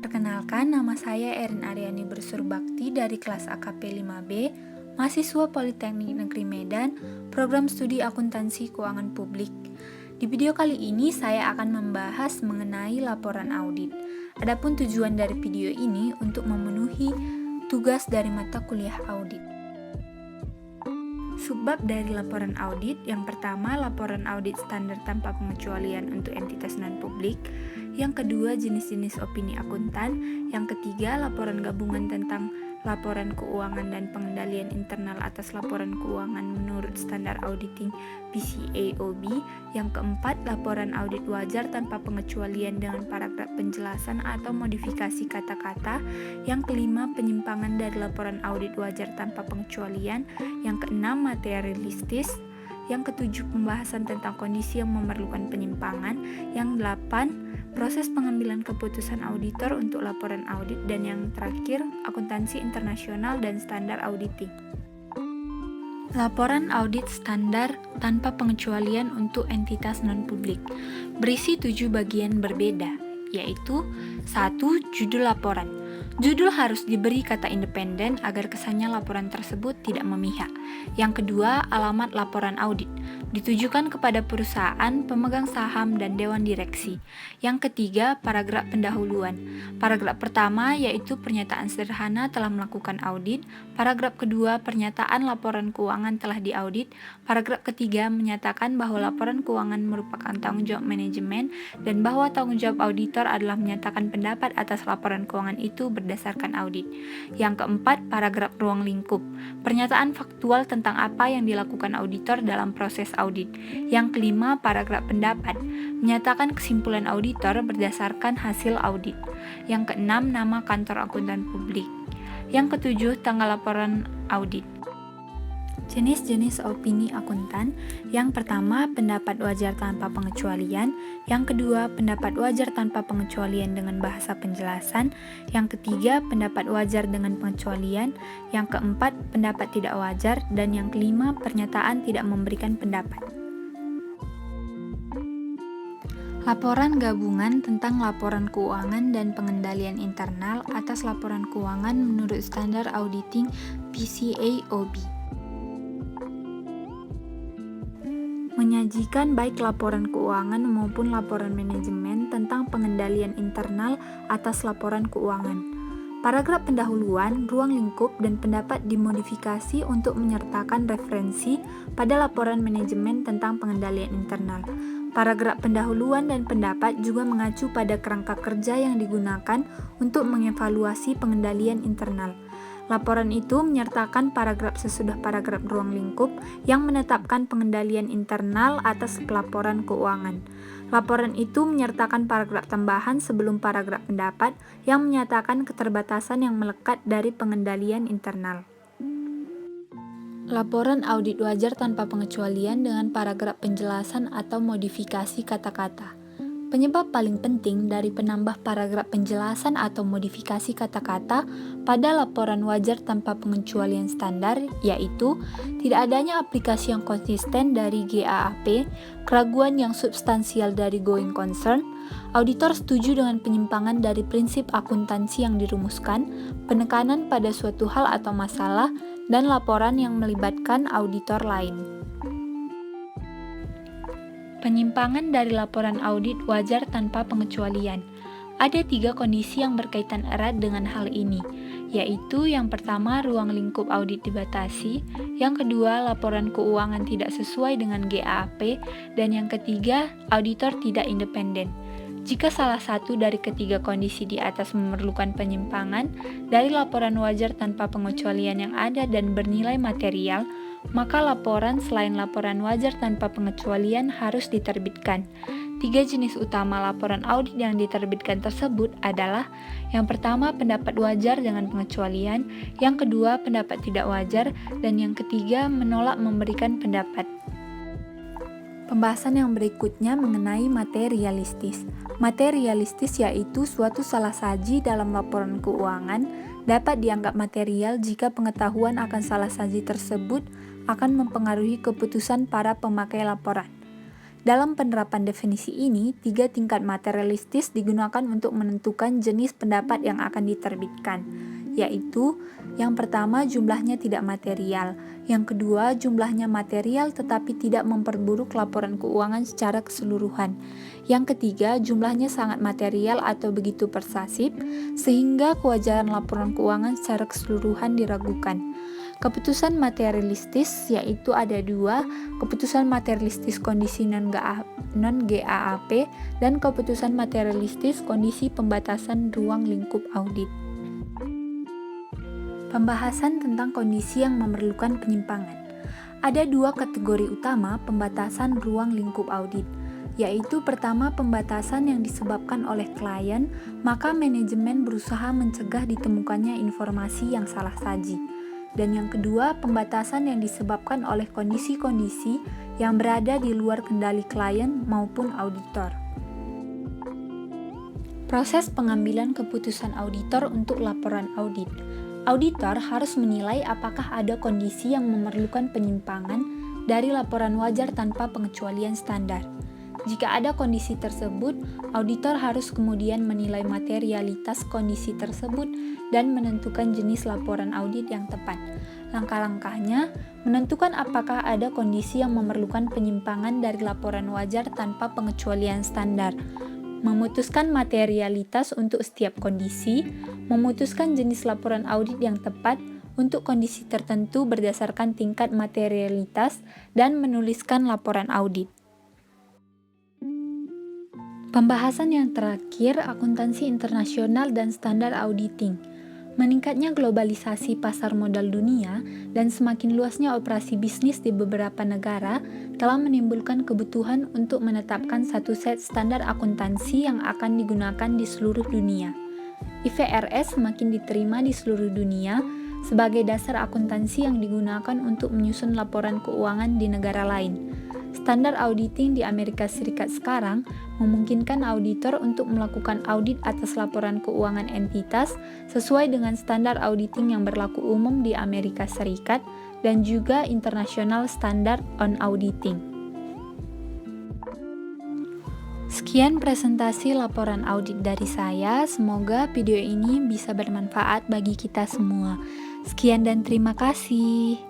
Perkenalkan, nama saya Erin Aryani Bersurbakti dari kelas AKP 5B, mahasiswa Politeknik Negeri Medan, program studi akuntansi keuangan publik. Di video kali ini saya akan membahas mengenai laporan audit. Adapun tujuan dari video ini untuk memenuhi tugas dari mata kuliah audit. Subbab dari laporan audit, yang pertama laporan audit standar tanpa pengecualian untuk entitas non-publik, yang kedua jenis-jenis opini akuntan, yang ketiga laporan gabungan tentang laporan keuangan dan pengendalian internal atas laporan keuangan menurut standar auditing PCAOB, yang keempat laporan audit wajar tanpa pengecualian dengan paragraf penjelasan atau modifikasi kata-kata, yang kelima penyimpangan dari laporan audit wajar tanpa pengecualian, yang keenam materi realistis, yang ketujuh pembahasan tentang kondisi yang memerlukan penyimpangan, yang delapan proses pengambilan keputusan auditor untuk laporan audit, dan yang terakhir akuntansi internasional dan standar auditing. Laporan audit standar tanpa pengecualian untuk entitas non-publik berisi 7 bagian berbeda, yaitu 1. Judul laporan. Judul harus diberi kata independen agar kesannya laporan tersebut tidak memihak. Yang kedua, alamat laporan audit. Ditujukan kepada perusahaan, pemegang saham, dan dewan direksi. Yang ketiga, paragraf pendahuluan. Paragraf pertama yaitu pernyataan sederhana telah melakukan audit. Paragraf kedua, pernyataan laporan keuangan telah diaudit. Paragraf ketiga menyatakan bahwa laporan keuangan merupakan tanggung jawab manajemen dan bahwa tanggung jawab auditor adalah menyatakan pendapat atas laporan keuangan itu berdasarkan audit. Yang keempat, paragraf ruang lingkup. Pernyataan faktual tentang apa yang dilakukan auditor dalam proses audit. Yang kelima, paragraf pendapat. Menyatakan kesimpulan auditor berdasarkan hasil audit. Yang keenam, nama kantor akuntan publik. Yang ketujuh, tanggal laporan audit. Jenis-jenis opini akuntan. Yang pertama, pendapat wajar tanpa pengecualian. Yang kedua, pendapat wajar tanpa pengecualian dengan bahasa penjelasan. Yang ketiga, pendapat wajar dengan pengecualian. Yang keempat, pendapat tidak wajar. Dan yang kelima, pernyataan tidak memberikan pendapat. Laporan gabungan tentang laporan keuangan dan pengendalian internal atas laporan keuangan menurut standar auditing PCAOB. Menyajikan baik laporan keuangan maupun laporan manajemen tentang pengendalian internal atas laporan keuangan. Paragraf pendahuluan, ruang lingkup, dan pendapat dimodifikasi untuk menyertakan referensi pada laporan manajemen tentang pengendalian internal. Paragraf pendahuluan dan pendapat juga mengacu pada kerangka kerja yang digunakan untuk mengevaluasi pengendalian internal. Laporan itu menyertakan paragraf sesudah paragraf ruang lingkup yang menetapkan pengendalian internal atas pelaporan keuangan. Laporan itu menyertakan paragraf tambahan sebelum paragraf pendapat yang menyatakan keterbatasan yang melekat dari pengendalian internal. Laporan audit wajar tanpa pengecualian dengan paragraf penjelasan atau modifikasi kata-kata. Penyebab paling penting dari penambah paragraf penjelasan atau modifikasi kata-kata pada laporan wajar tanpa pengecualian standar yaitu tidak adanya aplikasi yang konsisten dari GAAP, keraguan yang substansial dari going concern, auditor setuju dengan penyimpangan dari prinsip akuntansi yang dirumuskan, penekanan pada suatu hal atau masalah, dan laporan yang melibatkan auditor lain. Penyimpangan dari laporan audit wajar tanpa pengecualian. Ada 3 kondisi yang berkaitan erat dengan hal ini, yaitu yang pertama ruang lingkup audit dibatasi, yang kedua laporan keuangan tidak sesuai dengan GAAP, dan yang ketiga auditor tidak independen. Jika salah satu dari ketiga kondisi di atas memerlukan penyimpangan dari laporan wajar tanpa pengecualian yang ada dan bernilai material, maka laporan selain laporan wajar tanpa pengecualian harus diterbitkan. 3 jenis utama laporan audit yang diterbitkan tersebut adalah yang pertama pendapat wajar dengan pengecualian, yang kedua pendapat tidak wajar, dan yang ketiga menolak memberikan pendapat. Pembahasan yang berikutnya mengenai materi realistis. Materi realistis yaitu suatu salah saji dalam laporan keuangan dapat dianggap material jika pengetahuan akan salah saji tersebut akan mempengaruhi keputusan para pemakai laporan. Dalam penerapan definisi ini, 3 tingkat materialistis digunakan untuk menentukan jenis pendapat yang akan diterbitkan, yaitu yang pertama jumlahnya tidak material, yang kedua jumlahnya material tetapi tidak memperburuk laporan keuangan secara keseluruhan, yang ketiga jumlahnya sangat material atau begitu persuasif sehingga kewajaran laporan keuangan secara keseluruhan diragukan. Keputusan materialistis yaitu ada 2, keputusan materialistis kondisi non-GAAP dan keputusan materialistis kondisi pembatasan ruang lingkup audit. Pembahasan tentang kondisi yang memerlukan penyimpangan. Ada 2 kategori utama pembatasan ruang lingkup audit, yaitu pertama pembatasan yang disebabkan oleh klien, maka manajemen berusaha mencegah ditemukannya informasi yang salah saji. Dan yang kedua, pembatasan yang disebabkan oleh kondisi-kondisi yang berada di luar kendali klien maupun auditor. Proses pengambilan keputusan auditor untuk laporan audit. Auditor harus menilai apakah ada kondisi yang memerlukan penyimpangan dari laporan wajar tanpa pengecualian standar. Jika ada kondisi tersebut, auditor harus kemudian menilai materialitas kondisi tersebut dan menentukan jenis laporan audit yang tepat. Langkah-langkahnya, menentukan apakah ada kondisi yang memerlukan penyimpangan dari laporan wajar tanpa pengecualian standar, memutuskan materialitas untuk setiap kondisi, memutuskan jenis laporan audit yang tepat untuk kondisi tertentu berdasarkan tingkat materialitas, dan menuliskan laporan audit. Pembahasan yang terakhir, akuntansi internasional dan standar auditing. Meningkatnya globalisasi pasar modal dunia dan semakin luasnya operasi bisnis di beberapa negara telah menimbulkan kebutuhan untuk menetapkan satu set standar akuntansi yang akan digunakan di seluruh dunia. IFRS semakin diterima di seluruh dunia sebagai dasar akuntansi yang digunakan untuk menyusun laporan keuangan di negara lain. Standar auditing di Amerika Serikat sekarang memungkinkan auditor untuk melakukan audit atas laporan keuangan entitas sesuai dengan standar auditing yang berlaku umum di Amerika Serikat dan juga International Standard on Auditing. Sekian presentasi laporan audit dari saya. Semoga video ini bisa bermanfaat bagi kita semua. Sekian dan terima kasih.